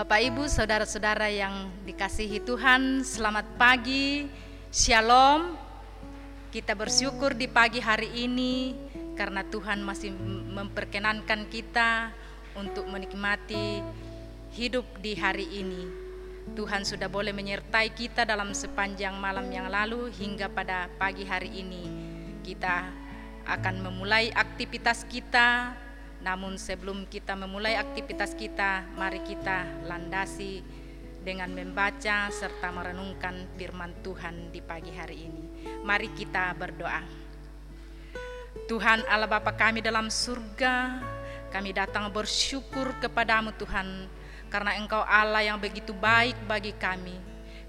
Bapak Ibu, saudara-saudara yang dikasihi Tuhan, selamat pagi, shalom. Kita bersyukur di pagi hari ini karena Tuhan masih memperkenankan kita untuk menikmati hidup di hari ini. Tuhan sudah boleh menyertai kita dalam sepanjang malam yang lalu hingga pada pagi hari ini. Kita akan memulai aktivitas kita. Namun sebelum kita memulai aktivitas kita, mari kita landasi dengan membaca serta merenungkan firman Tuhan di pagi hari ini. Mari kita berdoa. Tuhan Allah Bapa kami dalam surga, kami datang bersyukur kepadamu Tuhan, karena Engkau Allah yang begitu baik bagi kami.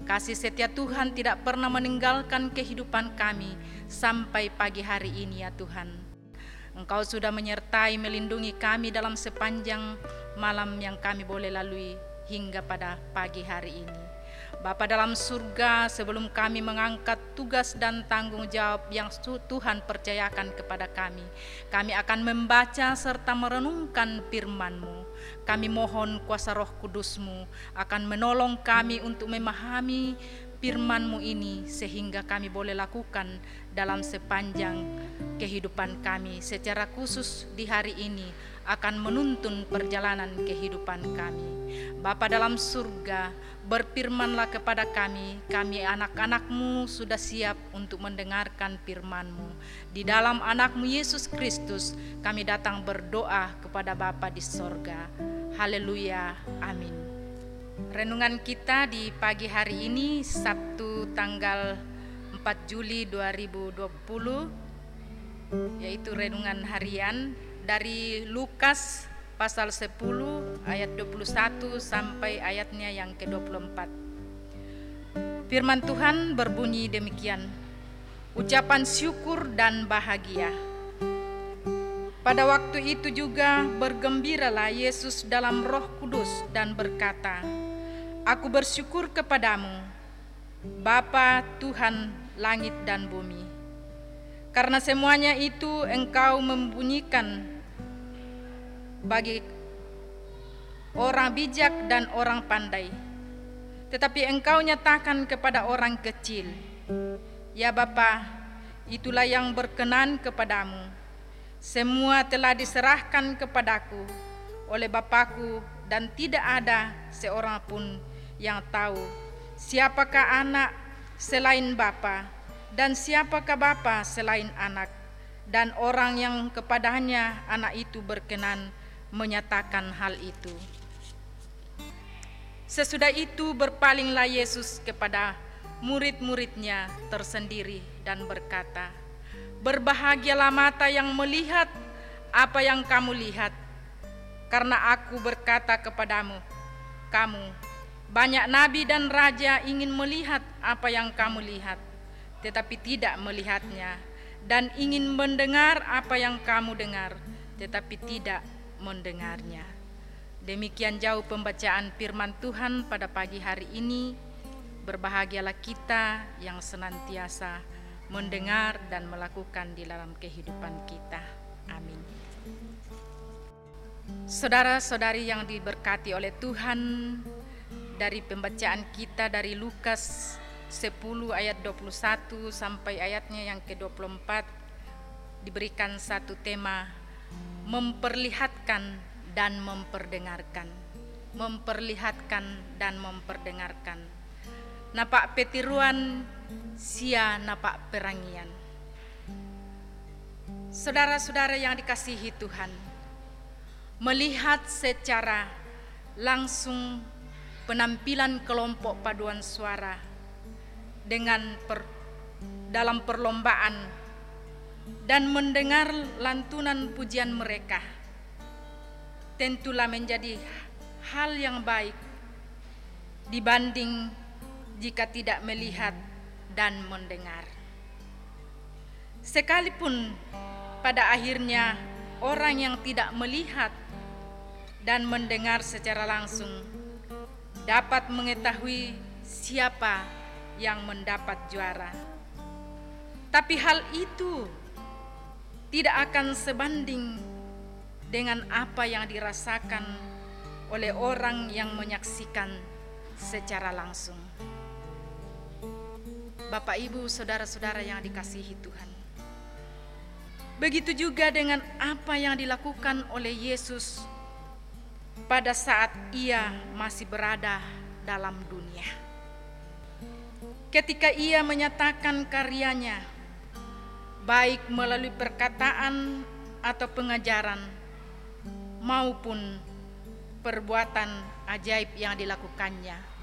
Kasih setia Tuhan tidak pernah meninggalkan kehidupan kami sampai pagi hari ini ya Tuhan. Engkau sudah menyertai melindungi kami dalam sepanjang malam yang kami boleh lalui hingga pada pagi hari ini. Bapa dalam surga, sebelum kami mengangkat tugas dan tanggung jawab yang Tuhan percayakan kepada kami akan membaca serta merenungkan firman-Mu. Kami mohon kuasa Roh Kudus-Mu akan menolong kami untuk memahami firman-Mu ini sehingga kami boleh lakukan dalam sepanjang kehidupan kami, secara khusus di hari ini akan menuntun perjalanan kehidupan kami. Bapa dalam surga, berfirmanlah kepada kami anak-anak-Mu sudah siap untuk mendengarkan firman-Mu. Di dalam anak-Mu Yesus Kristus kami datang berdoa kepada Bapa di sorga. Haleluya, amin. Renungan kita di pagi hari ini Sabtu tanggal 4 Juli 2020, yaitu renungan harian dari Lukas pasal 10 ayat 21 sampai ayatnya yang ke-24. Firman Tuhan berbunyi demikian, ucapan syukur dan bahagia. Pada waktu itu juga bergembiralah Yesus dalam Roh Kudus dan berkata, Aku bersyukur kepadamu, Bapa Tuhan langit dan bumi, karena semuanya itu Engkau membunyikan bagi orang bijak dan orang pandai, tetapi Engkau nyatakan kepada orang kecil. Ya Bapa, itulah yang berkenan kepadamu. Semua telah diserahkan kepadaku oleh Bapakku, dan tidak ada seorang pun yang tahu siapakah anak selain Bapa, dan siapakah Bapa selain anak, dan orang yang kepadanya anak itu berkenan menyatakan hal itu. Sesudah itu berpalinglah Yesus kepada murid-muridnya tersendiri dan berkata, Berbahagialah mata yang melihat apa yang kamu lihat, karena aku berkata kepadamu, banyak nabi dan raja ingin melihat apa yang kamu lihat, tetapi tidak melihatnya, dan ingin mendengar apa yang kamu dengar, tetapi tidak mendengarnya. Demikian jauh pembacaan firman Tuhan pada pagi hari ini. Berbahagialah kita yang senantiasa mendengar dan melakukan di dalam kehidupan kita. Amin. Saudara-saudari yang diberkati oleh Tuhan, dari pembacaan kita dari Lukas 10 ayat 21 sampai ayatnya yang ke-24 diberikan satu tema, memperlihatkan dan memperdengarkan. Memperlihatkan dan memperdengarkan. Napak petiruan sia napak perangian. Saudara-saudara yang dikasihi Tuhan, melihat secara langsung penampilan kelompok paduan suara dalam perlombaan dan mendengar lantunan pujian mereka tentulah menjadi hal yang baik dibanding jika tidak melihat dan mendengar. Sekalipun pada akhirnya orang yang tidak melihat dan mendengar secara langsung dapat mengetahui siapa yang mendapat juara, tapi hal itu tidak akan sebanding dengan apa yang dirasakan oleh orang yang menyaksikan secara langsung. Bapak, Ibu, saudara-saudara yang dikasihi Tuhan, begitu juga dengan apa yang dilakukan oleh Yesus pada saat Ia masih berada dalam dunia. Ketika Ia menyatakan karyanya, baik melalui perkataan atau pengajaran maupun perbuatan ajaib yang dilakukannya,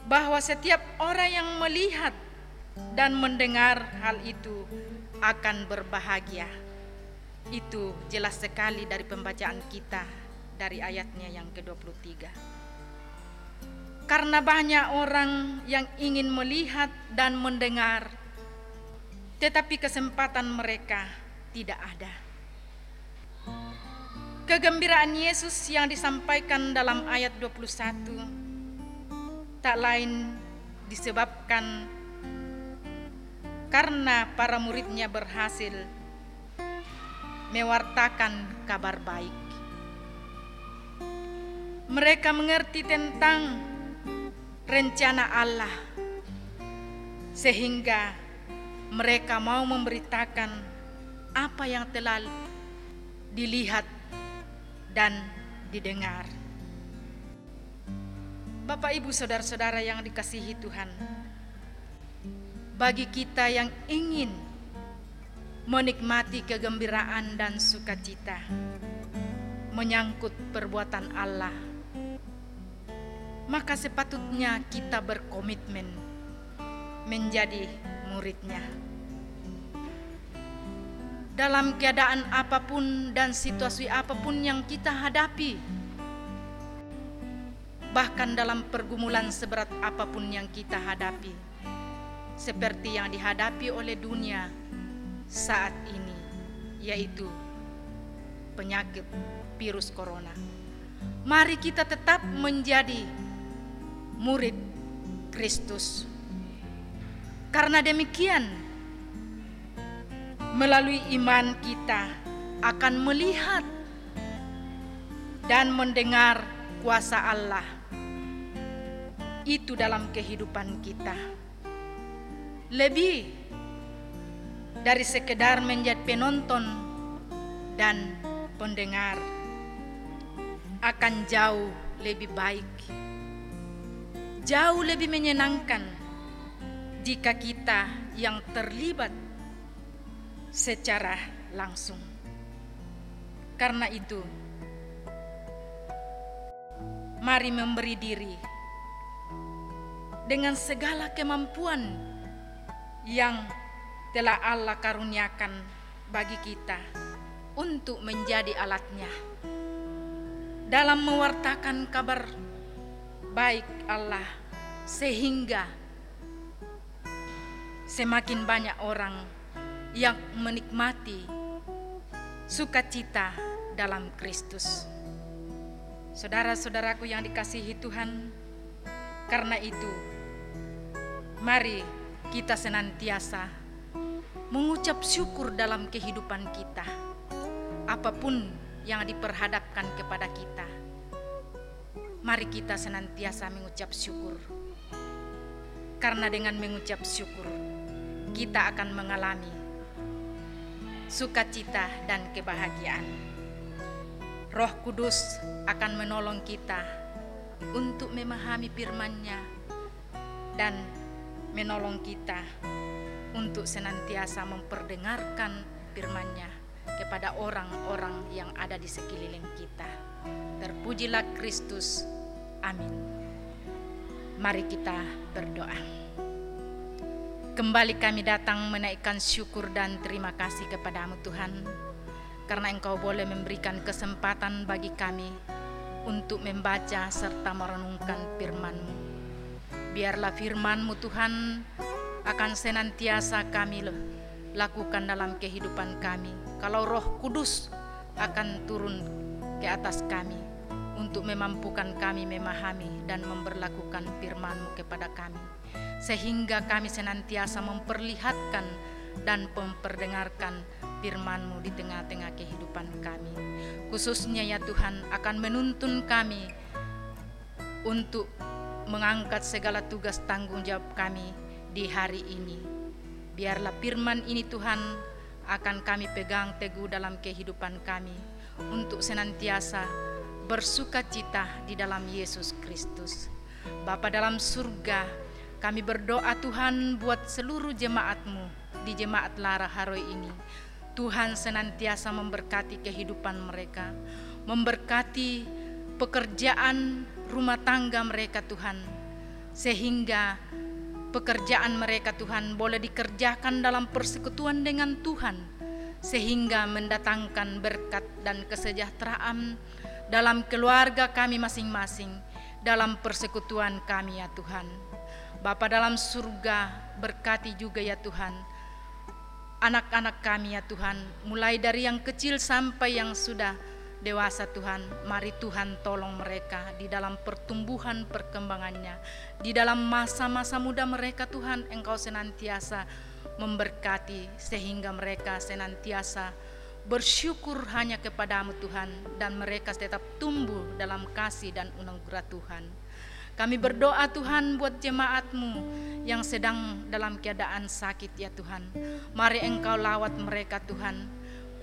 bahwa setiap orang yang melihat dan mendengar hal itu akan berbahagia. Itu jelas sekali dari pembacaan kita dari ayatnya yang ke-23. Karena banyak orang yang ingin melihat dan mendengar, tetapi kesempatan mereka tidak ada. Kegembiraan Yesus yang disampaikan dalam ayat 21 tak lain disebabkan karena para muridnya berhasil mewartakan kabar baik. Mereka mengerti tentang rencana Allah, sehingga mereka mau memberitakan apa yang telah dilihat dan didengar. Bapak, Ibu, saudara-saudara yang dikasihi Tuhan, bagi kita yang ingin menikmati kegembiraan dan sukacita menyangkut perbuatan Allah, maka sepatutnya kita berkomitmen menjadi murid-Nya. Dalam keadaan apapun dan situasi apapun yang kita hadapi, bahkan dalam pergumulan seberat apapun yang kita hadapi, seperti yang dihadapi oleh dunia saat ini, yaitu penyakit virus corona, mari kita tetap menjadi murid Kristus. Karena demikian, melalui iman kita akan melihat dan mendengar kuasa Allah itu dalam kehidupan kita. Lebih dari sekedar menjadi penonton dan pendengar, akan jauh lebih baik, jauh lebih menyenangkan jika kita yang terlibat secara langsung. Karena itu, mari memberi diri dengan segala kemampuan yang telah Allah karuniakan bagi kita untuk menjadi alatnya dalam mewartakan kabar baik Allah, sehingga semakin banyak orang yang menikmati sukacita dalam Kristus. Saudara-saudaraku yang dikasihi Tuhan, karena itu mari kita senantiasa mengucap syukur dalam kehidupan kita, apapun yang diperhadapkan kepada kita. Mari kita senantiasa mengucap syukur, karena dengan mengucap syukur kita akan mengalami sukacita dan kebahagiaan. Roh Kudus akan menolong kita untuk memahami firman-Nya dan menolong kita untuk senantiasa memperdengarkan firman-Nya kepada orang-orang yang ada di sekeliling kita. Terpujilah Kristus. Amin. Mari kita berdoa. Kembali kami datang menaikkan syukur dan terima kasih kepadamu Tuhan, karena Engkau boleh memberikan kesempatan bagi kami untuk membaca serta merenungkan firman-Mu. Biarlah firman-Mu Tuhan akan senantiasa kami lakukan dalam kehidupan kami. Kalau Roh Kudus akan turun ke atas kami untuk memampukan kami memahami dan memberlakukan firman-Mu kepada kami, sehingga kami senantiasa memperlihatkan dan memperdengarkan firman-Mu di tengah-tengah kehidupan kami. Khususnya ya Tuhan akan menuntun kami untuk mengangkat segala tugas tanggung jawab kami di hari ini. Biarlah firman ini Tuhan akan kami pegang teguh dalam kehidupan kami untuk senantiasa bersukacita di dalam Yesus Kristus. Bapa dalam surga, kami berdoa Tuhan buat seluruh jemaat-Mu di jemaat Lara Haroi ini. Tuhan senantiasa memberkati kehidupan mereka, memberkati pekerjaan rumah tangga mereka Tuhan, sehingga pekerjaan mereka Tuhan boleh dikerjakan dalam persekutuan dengan Tuhan, sehingga mendatangkan berkat dan kesejahteraan dalam keluarga kami masing-masing, dalam persekutuan kami ya Tuhan. Bapa dalam surga, berkati juga ya Tuhan anak-anak kami ya Tuhan, mulai dari yang kecil sampai yang sudah dewasa Tuhan. Mari Tuhan tolong mereka di dalam pertumbuhan perkembangannya, di dalam masa-masa muda mereka Tuhan, Engkau senantiasa memberkati sehingga mereka senantiasa bersyukur hanya kepadamu Tuhan, dan mereka tetap tumbuh dalam kasih dan anugerah Tuhan. Kami berdoa Tuhan buat jemaat-Mu yang sedang dalam keadaan sakit ya Tuhan. Mari Engkau lawat mereka Tuhan,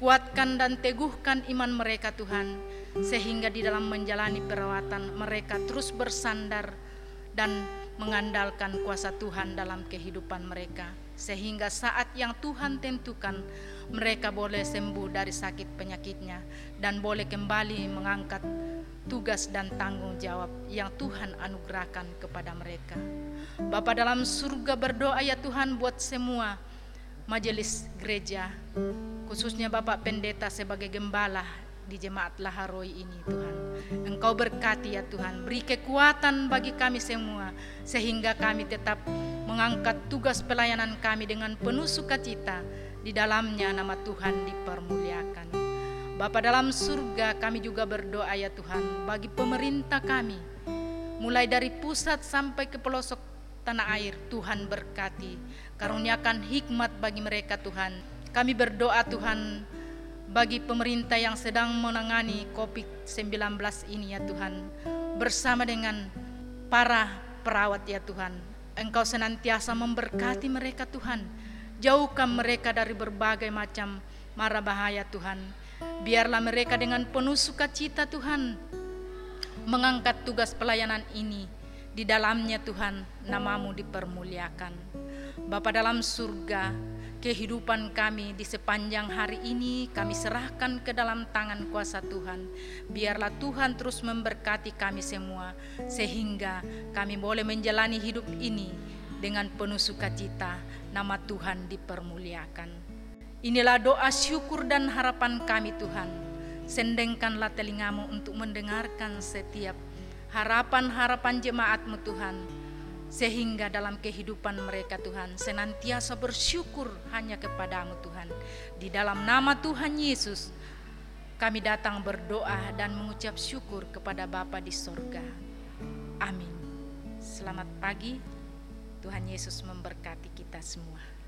kuatkan dan teguhkan iman mereka Tuhan, sehingga di dalam menjalani perawatan mereka terus bersandar dan mengandalkan kuasa Tuhan dalam kehidupan mereka, sehingga saat yang Tuhan tentukan mereka boleh sembuh dari sakit penyakitnya dan boleh kembali mengangkat tugas dan tanggung jawab yang Tuhan anugerahkan kepada mereka. Bapa dalam surga, berdoa ya Tuhan buat semua majelis gereja, khususnya Bapak Pendeta sebagai gembala di jemaat Laharoi ini Tuhan. Engkau berkati ya Tuhan, beri kekuatan bagi kami semua, sehingga kami tetap mengangkat tugas pelayanan kami dengan penuh sukacita. Di dalamnya nama Tuhan dipermuliakan. Bapa dalam surga, kami juga berdoa ya Tuhan bagi pemerintah kami, mulai dari pusat sampai ke pelosok tanah air. Tuhan berkati, karuniakan hikmat bagi mereka Tuhan. Kami berdoa Tuhan bagi pemerintah yang sedang menangani COVID-19 ini ya Tuhan, bersama dengan para perawat ya Tuhan. Engkau senantiasa memberkati mereka Tuhan, jauhkan mereka dari berbagai macam mara bahaya Tuhan. Biarlah mereka dengan penuh sukacita Tuhan mengangkat tugas pelayanan ini. Di dalamnya Tuhan nama-Mu dipermuliakan. Bapa dalam surga, kehidupan kami di sepanjang hari ini kami serahkan ke dalam tangan kuasa Tuhan. Biarlah Tuhan terus memberkati kami semua, sehingga kami boleh menjalani hidup ini dengan penuh sukacita. Nama Tuhan dipermuliakan. Inilah doa syukur dan harapan kami Tuhan. Sendengkanlah telinga-Mu untuk mendengarkan setiap harapan-harapan jemaat-Mu Tuhan, sehingga dalam kehidupan mereka Tuhan senantiasa bersyukur hanya kepada-Mu Tuhan. Di dalam nama Tuhan Yesus kami datang berdoa dan mengucap syukur kepada Bapa di sorga. Amin. Selamat pagi, Tuhan Yesus memberkati kita semua.